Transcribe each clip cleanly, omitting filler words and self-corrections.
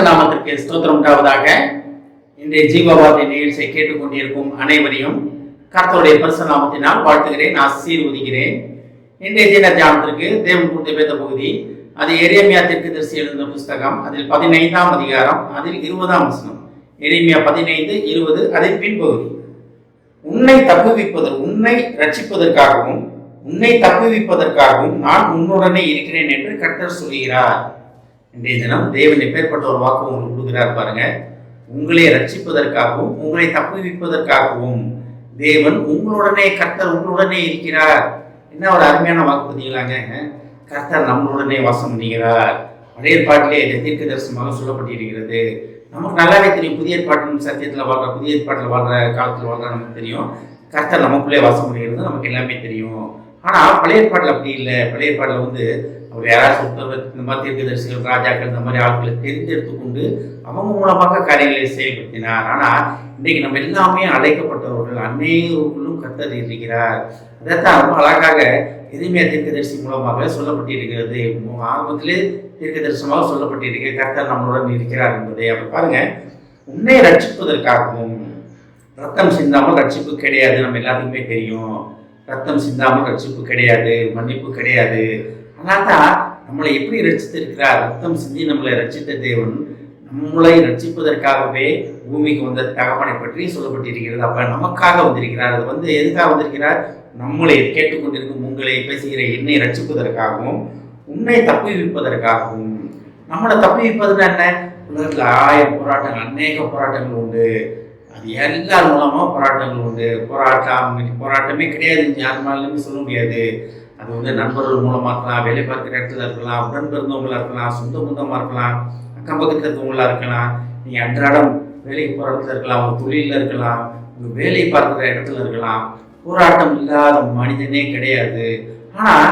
நாமத்திற்கு ஸ்தோத்திரம் உண்டாவதாக. இன்றைய ஜீவவார்த்தை நிகழ்ச்சியை கேட்டுக்கொண்டிருக்கும் அனைவரையும் கர்த்தருடைய பரிசுத்த நாமத்தினால் வாழ்த்துகிறேன், ஆசீர்வதிக்கிறேன். இன்றைய தின தியானத்திற்கு தேவன் கொடுத்த வேத பகுதி அது எரேமியா தீர்க்கதரிசி எழுதின புஸ்தகம், அதில் 15ஆம் அதிகாரம், அதில் 20ஆம் வசனம். எரேமியா 15:20 அதில் பின்பகுதி. உன்னை ரட்சிப்பதற்காகவும் உன்னை தப்புவிப்பதற்காகவும் நான் உன்னுடனே இருக்கிறேன் என்று கர்த்தர் சொல்கிறார். இன்றைய தினம் தேவன் எப்பேற்பட்ட ஒரு வாக்கு உங்களுக்கு கொடுக்கிறார் பாருங்க. உங்களை ரட்சிப்பதற்காகவும் உங்களை தப்புவிப்பதற்காகவும் தேவன் உங்களுடனே, கர்த்தர் உங்களுடனே இருக்கிறார். என்ன ஒரு அருமையான வாக்கு பார்த்தீங்களாங்க. கர்த்தர் நம்மளுடனே வாசம் பண்ணுகிறார். பழைய ஏற்பாட்டிலே தீர்க்க தரிசனமாக சொல்லப்பட்டிருக்கிறது. நமக்கு நல்லாவே தெரியும், புதிய ஏற்பாட்டின் சத்தியத்தில் வாழ்ற, புதிய ஏற்பாட்டில் வாழ்ற, காலத்தில் வாழ்ற நமக்கு தெரியும் கர்த்தர் நமக்குள்ளே வாசம் பண்ணுகிறது, நமக்கு எல்லாமே தெரியும். ஆனால் பழைய ஏற்பாட்டில் அப்படி இல்லை. பழைய ஏற்பாட்டில் அவர் யாராவது ஒருத்தர் இந்த மாதிரி தீர்க்கதரிசிகள், ராஜாக்கள், இந்த மாதிரி ஆட்களை தெரிந்தெடுத்து கொண்டு அவங்க மூலமாக காரியங்களை செயல்படுத்தினார். ஆனால் இன்றைக்கு நம்ம எல்லாமே அழைக்கப்பட்டவர்கள், அநேகர்களும் கர்த்தர் இருக்கிறார். அதைத்தான் ரொம்ப அழகாக எரேமியா தீர்க்கதரிசி மூலமாக சொல்லப்பட்டிருக்கிறது. ஆரம்பத்திலே தீர்க்க தரிசனமாக சொல்லப்பட்டிருக்கிறது கர்த்தர் நம்மளுடன் இருக்கிறார் என்பதை. அப்படி பாருங்க, உன்னை ரட்சிப்பதற்காகவும், ரத்தம் சிந்தாமல் ரட்சிப்பு கிடையாது, நம்ம எல்லாத்துக்குமே தெரியும். ரத்தம் சிந்தாமல் ரட்சிப்பு கிடையாது, மன்னிப்பு கிடையாது. அதனால தான் நம்மளை எப்படி ரட்சித்திருக்கிறார்? ரத்தம் சிந்தி நம்மளை ரட்சித்த தேவன் நம்மளை ரட்சிப்பதற்காகவே பூமிக்கு வந்த தகப்பனை பற்றி சொல்லப்பட்டிருக்கிறது. அப்ப நமக்காக வந்திருக்கிறார். அது எதுக்காக வந்திருக்கிறார்? நம்மளை கேட்டுக்கொண்டிருக்கும் உங்களை பேசுகிற என்னை ரட்சிப்பதற்காகவும் உன்னை தப்புவிப்பதற்காகவும். நம்மளை தப்புவிப்பதுன்னா என்ன? உலகத்தில் 1000 போராட்டங்கள், அநேக போராட்டங்கள் உண்டு. அது எல்லார் மூலமாக போராட்டங்கள் உண்டு. போராட்டமே கிடையாது யார் மேலுமே சொல்ல முடியாது. அது நண்பர்கள் மூலமாக இருக்கலாம், வேலை பார்க்குற இடத்துல இருக்கலாம், உடன் பிறந்தவங்களா இருக்கலாம், சொந்த பந்தமாக இருக்கலாம், அக்கம் பக்கத்தில் இருக்கவங்களா இருக்கலாம், நீங்கள் அன்றாடம் வேலைக்கு போகிற இடத்துல இருக்கலாம், உங்கள் தொழிலில் இருக்கலாம், உங்கள் வேலை பார்க்குற இடத்துல இருக்கலாம். போராட்டம் இல்லாத மனிதனே கிடையாது. ஆனால்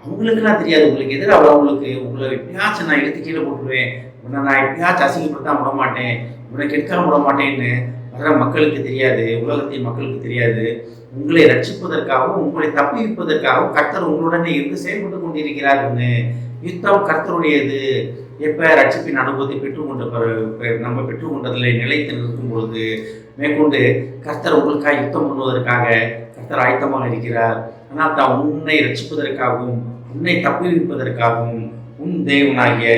அவங்களுக்குலாம் தெரியாது. உங்களுக்கு எதிராக உங்களை எப்பயாச்சும் நான் இழுத்து கீழே போட்டுருவேன், உன்னை நான் எப்பயாச்சும் அசிங்கப்படுத்த விட மாட்டேன், உன்னை கெடுக்காம விட மாட்டேன்னு வர மக்களுக்கு தெரியாது, உலகத்தின் மக்களுக்கு தெரியாது. உங்களை ரட்சிப்பதற்காகவும் உங்களை தப்புவிப்பதற்காகவும் கர்த்தர் உங்களுடனே இருந்து செயல்பட்டு கொண்டிருக்கிறார்னு. யுத்தம் கர்த்தருடையது. எப்போ ரட்சிப்பின் அனுபவத்தை நம்ம பெற்றுக்கொண்டதில் நிலைத்து நிற்கும் பொழுது மேற்கொண்டு கர்த்தர் உங்களுக்காக யுத்தம் பண்ணுவதற்காக கர்த்தர் ஆயத்தமாக இருக்கிறார். ஆனால் தான் உன்னை ரட்சிப்பதற்காகவும் உன்னை தப்புவிப்பதற்காகவும் உன் தேவனாகிய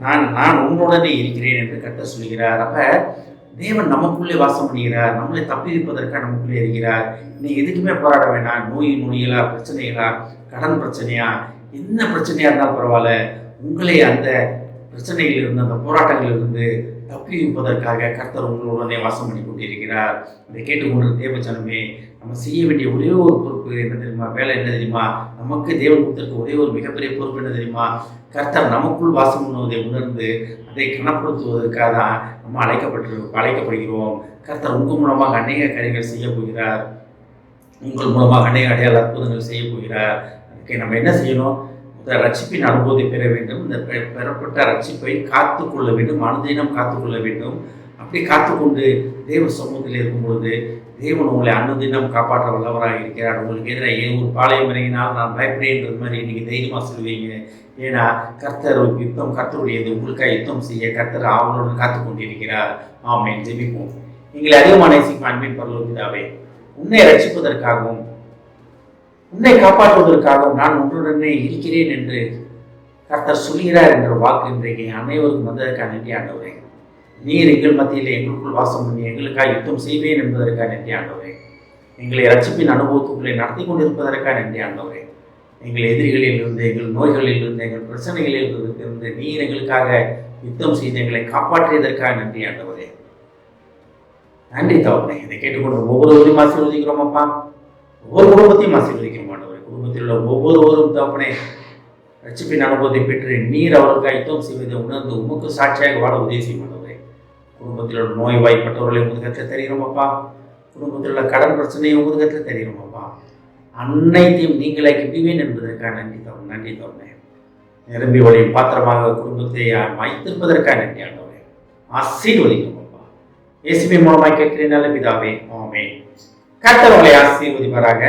நான் உன்னுடனே இருக்கிறேன் என்று கர்த்தர் சொல்கிறார். அப்ப தேவன் நமக்குள்ளே வாசம் பண்ணுகிறார், நம்மளை தப்பியிருப்பதற்காக நமக்குள்ளே இருக்கிறார். நீ எதுக்குமே போராட வேண்டாம். நோய்களா, பிரச்சனைகளா, கடன் பிரச்சனையா, என்ன பிரச்சனையா இருந்தாலும் பரவாயில்ல, உங்களை அந்த பிரச்சனைகளிலிருந்து, அந்த போராட்டங்களிலிருந்து தப்பியிருப்பதற்காக கர்த்தர் உங்களுடனே வாசம் பண்ணி கொண்டிருக்கிறார். அதை கேட்டுக்கொண்டு தேவஜனமே, நம்ம செய்ய வேண்டிய ஒரே ஒரு பொறுப்பு என்ன தெரியுமா? வேலை என்ன தெரியுமா? நமக்கு தேவன் கொடுத்திருக்க ஒரே ஒரு மிகப்பெரிய பொறுப்பு என்ன தெரியுமா? கர்த்தர் நமக்குள் வாசம் பண்ணுவதை உணர்ந்து அதை கனப்படுத்துவதற்காக தான் நம்ம அழைக்கப்படுகிறோம். கர்த்தர் உங்கள் மூலமாக அநேக காரியங்கள் செய்ய போகிறார். உங்கள் மூலமாக அநேக அடையாள அற்புதங்கள் செய்ய போகிறார். அதுக்கு நம்ம என்ன செய்யணும்? ரட்சிப்பின் அனுபவத்தை பெற வேண்டும். இந்த பெறப்பட்ட ரட்சிப்பை காத்துக்கொள்ள வேண்டும், அனுதினம் காத்துக்கொள்ள வேண்டும். அப்படி காத்துக்கொண்டு தேவ சமூகத்தில் இருக்கும் பொழுது தேவன் உங்களை அனுதினம் காப்பாற்ற வல்லவராக இருக்கிறார். உங்களுக்கு எதிராக ஒரு பாளையம் இறங்கினால் நான் பயப்படேன்றது மாதிரி இன்னைக்கு தைரியமாக சொல்லுவீங்க. ஏன்னா கர்த்தர் யுத்தம் கர்த்தருடையது. உங்களுக்காக யுத்தம் செய்ய கர்த்தர் அவங்களோடு காத்து கொண்டிருக்கிறார். ஆமென். ஜெபிப்போம். எங்களை அதிகமான அன்பின் பரலோக பிதாவே, உன்னை ரட்சிப்பதற்காகவும் உன்னை காப்பாற்றுவதற்காகவும் நான் உன்னுடனே இருக்கிறேன் என்று கர்த்தர் சொல்கிறார் என்ற வாக்கு இன்றைக்கு அனைவருக்கும் வந்ததற்காக நன்றி ஆண்டவரே. நீர் எங்கள் மத்தியில் எங்களுக்குள் வாசம் பண்ணி எங்களுக்காக யுத்தம் செய்வேன் என்பதற்காக நன்றி ஆண்டவரே. எங்களை ரட்சிப்பின் அனுபவத்துக்குள்ளே நடத்தி கொண்டிருப்பதற்காக நன்றி ஆண்டவரே. எங்கள் எதிரிகளில் இருந்து, எங்கள் நோய்களில் இருந்து, எங்கள் பிரச்சனைகளில் இருந்து நீர் எங்களுக்காக யுத்தம் செய்து எங்களை காப்பாற்றியதற்காக நன்றி ஆண்டவரே. நன்றி தவறே. இதை கேட்டுக்கொண்டு ஒவ்வொருவரையும் ஆசீர்வதிக்கிறோம் அப்பா. ஒவ்வொரு குடும்பத்தையும் ஆசீர்வதிக்கிறோம் ஆண்டவரே. குடும்பத்தில் உள்ள ஒவ்வொருவரும் தவப்பனே ரட்சிப்பின் அனுபவத்தை பெற்று நீர் அவர்களுக்காக யுத்தம் செய்வதை உணர்ந்து உமக்கு சாட்சியாக வாழ உதவி செய்யும் ஆண்டவரே. குடும்பத்தில் உள்ள நோய்வாய்ப்பட்டவர்களை முதுகத்தில் தெரிகிறோம் அப்பா. குடும்பத்தில் உள்ள கடன் பிரச்சனையை முதுகத்தில் தெரிகிறோம் அப்பா. அனைத்தையும் நீங்களே விடுவேன் என்பதற்காக நன்றி தவறே. நிரம்பி ஒளியும் பாத்திரமாக குடும்பத்தை வைத்திருப்பதற்காக நன்றி ஆண்டவரே. ஆசீர்வதிக்கிறோம் அப்பா. இயேசுவின் மூலமாய் கேட்கிறேன் நல்ல பிதாவே. ஆமென். கர்த்தர் உங்களை ஆசீர்வதிப்பாராக.